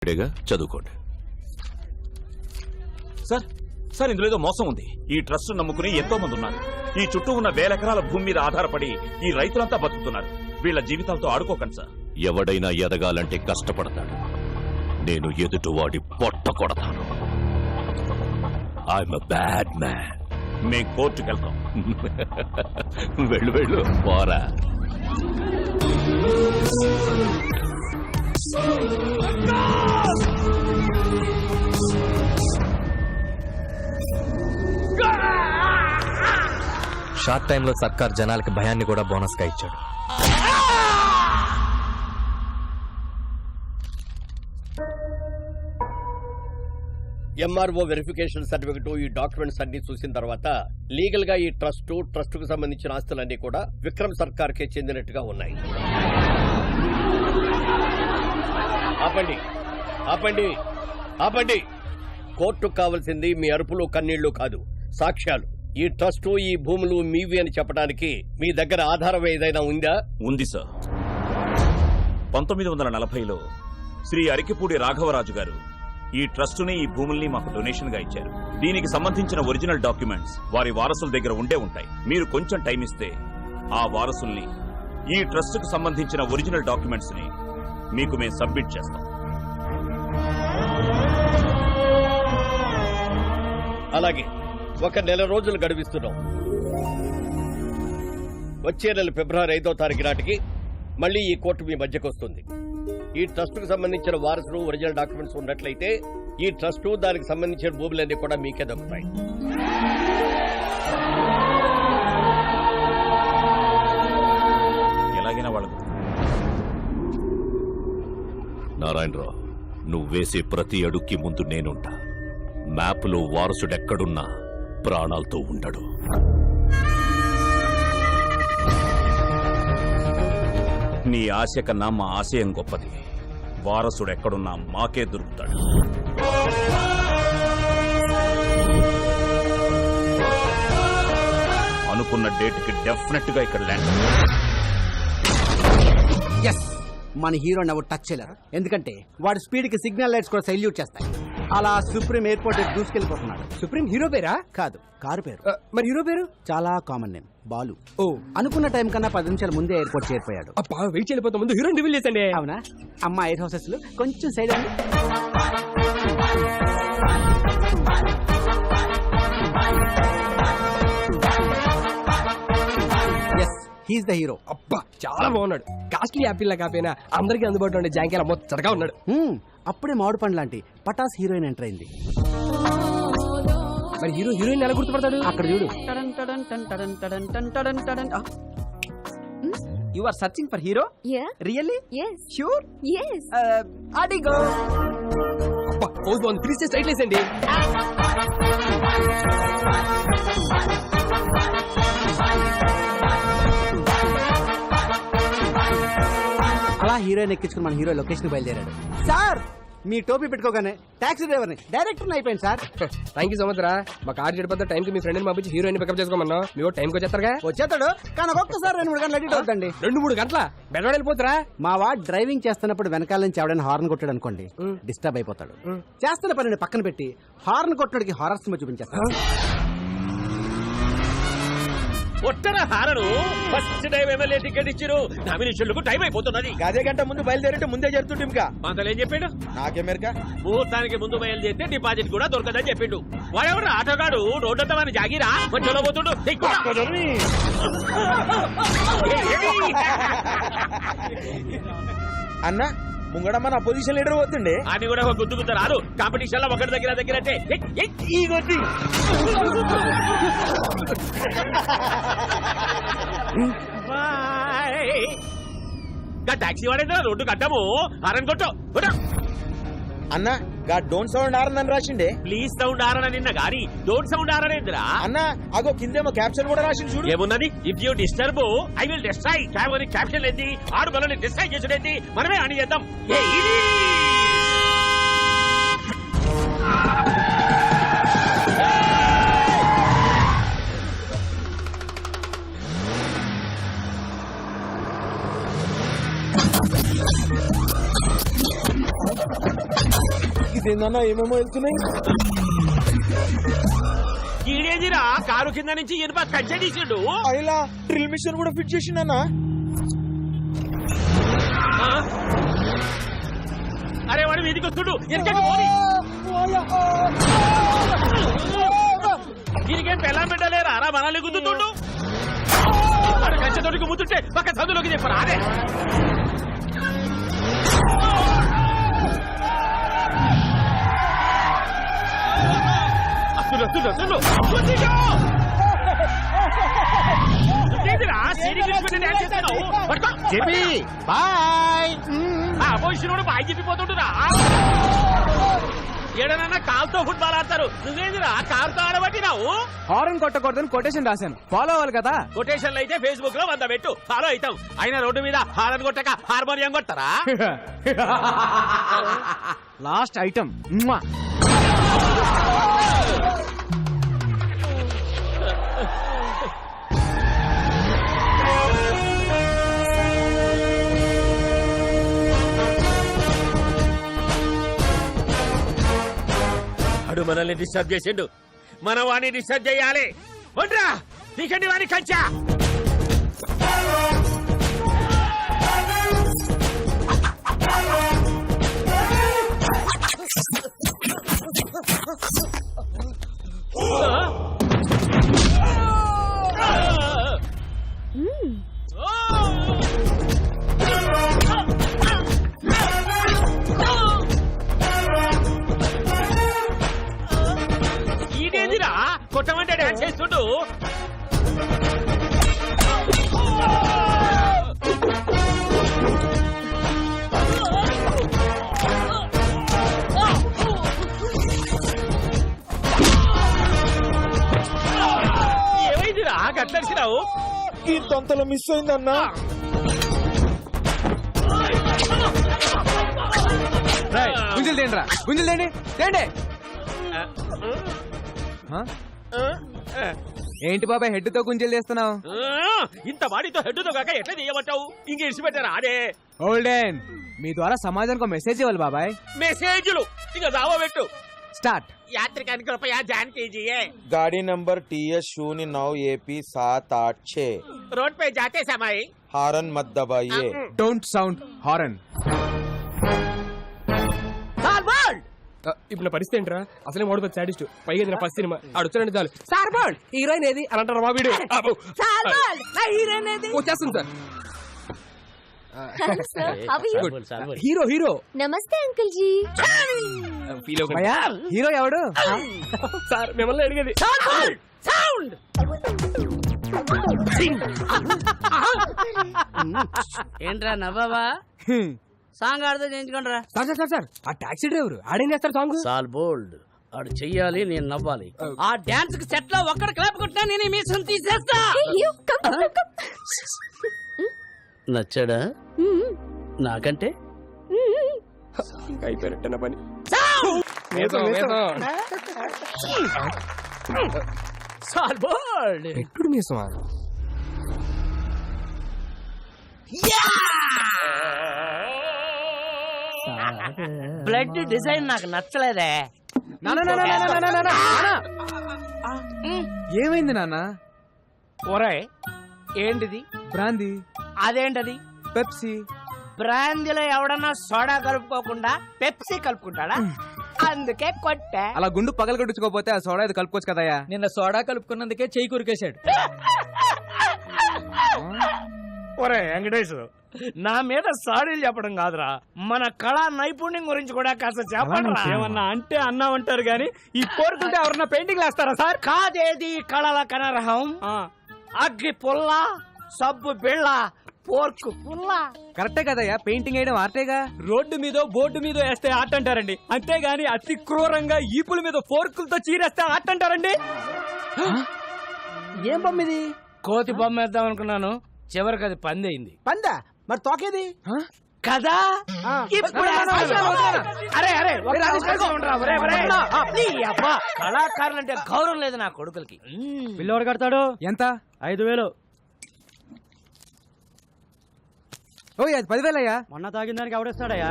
చదువుకోండి. సార్ ఇందులో ఏదో మోసం ఉంది. ఈ ట్రస్ట్ నమ్ముకుని ఎంతో మంది ఉన్నారు. ఈ చుట్టూ ఉన్న వేల ఎకరాల భూమి మీద ఆధారపడి ఈ రైతులంతా బతుకుతున్నారు. వీళ్ళ జీవితాలతో ఆడుకోకండి సార్. ఎవడైనా ఎదగాలంటే కష్టపడతాడు. నేను ఎదుటివాడి పొట్ట కొడతాను. I'm a bad man. మేం కోర్టుకు వెళ్తాం. వెళ్ళు వెళ్ళు పోరా. షార్ట్ టైంలో సర్కార్ జనాలకి భయాన్ని కూడా బోనస్ గా ఇచ్చాడు. ఎంఆర్ఓ వెరిఫికేషన్ సర్టిఫికెట్ ఈ డాక్యుమెంట్స్ అన్ని చూసిన తర్వాత లీగల్ గా ఈ ట్రస్ట్ కు సంబంధించిన ఆస్తులన్నీ కూడా విక్రమ్ సర్కార్ కే చెందినట్టుగా ఉన్నాయి. ఆపండి ఆపండి ఆపండి. కోర్టుకు కావాల్సింది మీ అరుపులు కన్నీళ్లు కాదు, సాక్ష్యాలు. ఈ ట్రస్ట్ ఈ భూములు మీవి అని చెప్పడానికి మీ దగ్గర ఆధారం ఏదైనా ఉందా? ఉంది సార్. 1940లో శ్రీ అరికిపూడి రాఘవరాజు గారు ఈ ట్రస్టుని ఈ భూముల్ని మాకు డొనేషన్ గా ఇచ్చారు. దీనికి సంబంధించిన ఒరిజినల్ డాక్యుమెంట్స్ వారి వారసుల దగ్గర ఉండే ఉంటాయి. మీరు కొంచెం టైం ఇస్తే ఆ వారసుల్ని ఈ ట్రస్ట్ కు సంబంధించిన ఒరిజినల్ డాక్యుమెంట్స్ ని మీకు మేము సబ్మిట్ చేస్తాం. అలాగే ఒక నెల రోజులు గడిపిస్తున్నాం. వచ్చే నెల ఫిబ్రవరి 5వ తారీఖు నాటికి మళ్లీ ఈ కోర్టు మీ మధ్యకు వస్తుంది. ఈ ట్రస్ట్ కు సంబంధించిన వారసులు ఒరిజినల్ డాక్యుమెంట్స్ ఉన్నట్లయితే ఈ ట్రస్ట్ దానికి సంబంధించిన భూములన్నీ కూడా మీకే దక్కుతాయి. ఎలాగైనా వాళ్ళకు నారాయణరావు, నువ్వు వేసే ప్రతి అడుక్కి ముందు నేనుంటా. మ్యాప్లో వారసుడెక్కడున్నా ప్రాణాలతో ఉండడు. నీ ఆశ కన్నా మా ఆశయం గొప్పది. వారసుడు ఎక్కడున్నా మాకే దొరుకుతాడు. అనుకున్న డేట్కి డెఫినెట్ గా ఇక్కడ ల్యాండ్. ఎస్, మన హీరోని ఎవరు టచ్ చేయలేరు. ఎందుకంటే వాడి స్పీడ్ కి సిగ్నల్ లైట్స్ కూడా సైల్యూట్ చేస్తాయి. అలా సుప్రీం ఎయిర్పోర్ట్ దూసుకెళ్లిపోతున్నాడు. సుప్రీం హీరో పేరా? కాదు, కారు పేరు. మరి హీరో పేరు చాలా కామన్ నేమ్, బాలు. ఓ, అనుకున్న టైం కన్నా 10 నిమిషాల ముందే ఎయిర్పోర్ట్ చేరిపోయాడు. అప్పా వెయిట్ చేయలేకపోతే ముందు హీరోని రివీల్ చేసండి. అవునా? అమ్మా 8 హౌసెస్ లో కొంచెం సైడ్ అండి. Yes, he's the hero. అబ్బా చాలా బాగున్నాడు. కాస్ట్లీ యాపిల్ లా కాపోయినా అందరికి అందుబాటులో ఉండే జాంకేలా మొత్తగా ఉన్నాడు. అప్పుడే మామిడి పండు లాంటి పటాస్ హీరోయిన్ ఎంటర్ అయింది. మరి హీరోయిన్ ఎలా గుర్తుపడతాడు? అక్కడ చూడు. You are searching for hero? Really? Sure? అడిగో. అబ్బా పోజ్ బాగుంది. ప్లీజ్ స్ట్రైట్ లేసండి. అలా హీరోయిన్ ఎక్కించుకుని మన హీరో లొకేషన్ బయలుదేరాడు. సార్, మీ టోపీ పెట్టుకోగానే టాక్సీ డ్రైవర్ని డైరెక్టర్ అయిపోయింది sir. Thank you so much రా. మా కార్ చెడిపోతే టైం కి మీ ఫ్రెండ్ ని పంపించి హీరోయిన్ పికప్ చేసుకోమన్నా. మీరు టైంకి వచ్చేస్తారుగా? వచ్చేస్తాడు, కానీ ఒక్కొక్కసారి 2-3 గంటలు అడిట్ అవుతండి. 2-3 గంటల బెడవాడు వెళ్ళిపోతారా? మా వాడు డ్రైవింగ్ చేస్తున్నప్పుడు వెనకాల నుంచి ఎవడైనా హార్న్ కొట్టాడు అనుకోండి, డిస్టర్బ్ అయిపోతాడు. చేస్తున్న పనిని పక్కన పెట్టి హార్న్ కొట్టడానికి హారర్ సినిమా చూపించేస్తాడు. ఒట్టర horn first time MLA ticket ఇచ్చిరు. నామినేషన్లకు టైం అయిపోతున్నది. అదే గంట ముందు బయలుదేరంటే ముందే జరుగుతుంది. ఇంకా ఏం చెప్పాడు? నాకెమెరికా ముహూర్తానికి ముందు బయలుదేరితే డిపాజిట్ కూడా దొరకదని చెప్పిండు. వాడెవడు ఆటోగాడు రోడ్డంతా మన జాగిరా మధ్యలో పోతుండు. అన్న ముంగడమ్మ నా పొజిషన్ లీడర్ పోతుండే. అని కూడా ఒక గుద్దుకుంటా రాదు. కాంపిటీషన్ లో ఒకటి దగ్గర అంటే ఈ కొద్ది టాక్సీ వాడేదా రోడ్డు కట్టము హారన్ కొట్టు. అన్న గా డోంట్ సౌండ్ ఆరని రాసిండే. ప్లీజ్ సౌండ్ ఆరన నిన్న గాని డోంట్ సౌండ్ ఆరనేంద్రా అన్న. అగో కిందేమో క్యాప్షన్ కూడా రాసింది చూడు. ఏమున్నది? If you disturb I will destroy. Caption ఏంది? ఆడు మనల్ని డిస్ట్రాయ్ చేసుడేంది? మనమే అని చేద్దాం. ఇదేందన్నా ఏమేమో వెళ్తున్నాయి. ఈడేదిరా కారు కింద నుంచి ఇనుప కచ్చడీసుడు అయిలా డ్రిల్ మిషన్ కూడా ఫిట్ చేసిండన్నా. అరే వాడు మీదికి వస్తుడు దీనికేం పెళ్ళం పెట్టలేరా రా మనల్ని గుద్దుతుండు వాడు కంచెతోటికి ముద్దుంటే పక్క చదువులోకి చెప్పరా అదే అసలు అసలు అసలు బాయ్. అపోజిషన్ బాయ్ చెప్పిపోతుంటురా ఏడనన్నా కాలుతో ఫుట్బాల్ ఆడతారు నువ్వేందిరా కారుతో ఆడబట్టినావు హారన్ కొట్టకూడదని కొటేషన్ రాశాను, ఫాలో అవ్వాలి కదా. కొటేషన్లు అయితే ఫేస్బుక్ లో 100 పెట్టు ఫాలో అవుతాం. అయినా రోడ్డు మీద హారన్ కొట్టక హార్మోనియం కొడతారా లాస్ట్ ఐటమ్. అడు మనల్ని డిస్టర్బ్ చేసిండు, మనం వాడిని డిస్టర్బ్ చేయాలి. ఒంట్రా నీకండి వాడిని కంచా ఇదేదిరా కొట్టమంటే డాన్స్ చేస్తుండు ఏమైందిరా గట్లరిసినావు ఈ తొంతలో మిస్ అయిందన్నా. గుంజలు తేండిరా, గుంజలు తేండి తేండి. ఏంటి బాబాయ్ హెడ్ తో గుంజలు చేస్తున్నావు? ఇంత వాడితో హెడ్డుతో కాక ఎట్లా చేయమంటావు? ఇంక ఇడిచిపెట్టారా అదే ఓల్డెన్, మీ ద్వారా సమాజానికి ఒక మెసేజ్ ఇవ్వాలి బాబాయ్. మెసేజ్లు ఇక దావా పెట్టు. స్టార్ట్. యాత్రికానికి రూపాయ జాన్ कीजिए गाड़ी नंबर TS09 AP 786. रोड पे जाते समय हारन मत दबाइए. Don't sound horn. ఇప్పుడు నా పరిస్థితి ఏంట్రా? అసలే మోడల్ సాడిస్ట్, పైగా ఇది నా ఫస్ట్ సినిమా. ఆడొచ్చానంటే చాలు సార్ బాల్ హీరోయిన్ ఏది అని అంటారు మా వీడియో. వచ్చేస్తుంది సార్. హీరో హీరో నమస్తే అంకుల్ జీ. ఫీల్ అవ్వకండి. భయ్యా హీరో ఎవడు? సార్ మిమ్మల్ని అడిగేది. ఏంట్రా నవ్వావా? సాంగ్ ఆడితే చేయించుకోండి రా. సార్ సార్ సార్ సార్ ఆ టాక్సీ డ్రైవర్ ఆడేం చేస్తారు సాంగ్? సాల్ బోల్డ్ ఆడు చెయ్యాలి, నేను నవ్వాలి. ఆ డాన్స్ కి సెట్ లో ఒక్కడ క్లాప్ కొట్టినా నేను మీ సొంత తీసేస్తా. నచ్చాడా? నాకంటే అయిపోయినట్టు పని. సాల్ బోల్డ్ ఎప్పుడు మీసమా? బ్లడ్ డిజైన్ నాకు నచ్చలేదే. ఏమైంది నాన్న? ఒరే ఏంటిది? బ్రాందీ. అదేంటది? పెప్సీ. బ్రాందీలో ఎవడన్నా సోడా కలుపుకోకుండా పెప్సీ కలుపుకుంటాడా? అందుకే కొట్టా. అలా గుండు పగల కొట్టించుకోపోతే ఆ సోడా ఇది కలుపుకోవచ్చు కదయ్యా. నిన్న సోడా కలుపుకున్నందుకే చెయ్యి కురికేశాడు. ఒరే వెంకటేష్, నా మీద సాడీలు చెప్పడం కాదురా, మన కళా నైపుణ్యం గురించి కూడా కాస్త చెప్పండి. ఏమన్నా అంటే అన్నామంటారు గాని ఈ కోరుకుంటే ఎవరన్నా పెయింటింగ్ వేస్తారా సార్? కాదేది కళల కనరహం. అగ్గి పుల్ల, సబ్బు బిళ్ళ, పోర్కు పుల్ల. కరెక్టే కదయ్యా, పెయింటింగ్ వేయడం ఆర్టేగా. రోడ్డు మీద బోర్డు మీద వేస్తే ఆర్ట్ అంటారండి, అంతేగాని అతి క్రూరంగా ఈపుల మీద ఫోర్కులతో చీరేస్తే ఆర్ట్ అంటారండి. ఏం బొమ్మిది? కోతి బొమ్మ వేద్దాం అనుకున్నాను, చివరికి అది పంది అయింది. పందా? మరి తోకేది? కదా ఇప్పుడు అరే అరే కళాకారులు అంటే గౌరవం లేదు నా కొడుకులకి. పిల్లవాడు కడతాడు ఎంత? 5,000. ఓ అది 10,000 అయ్యా. మొన్న తాగిన దానికి ఎవడేస్తాడయ్యా?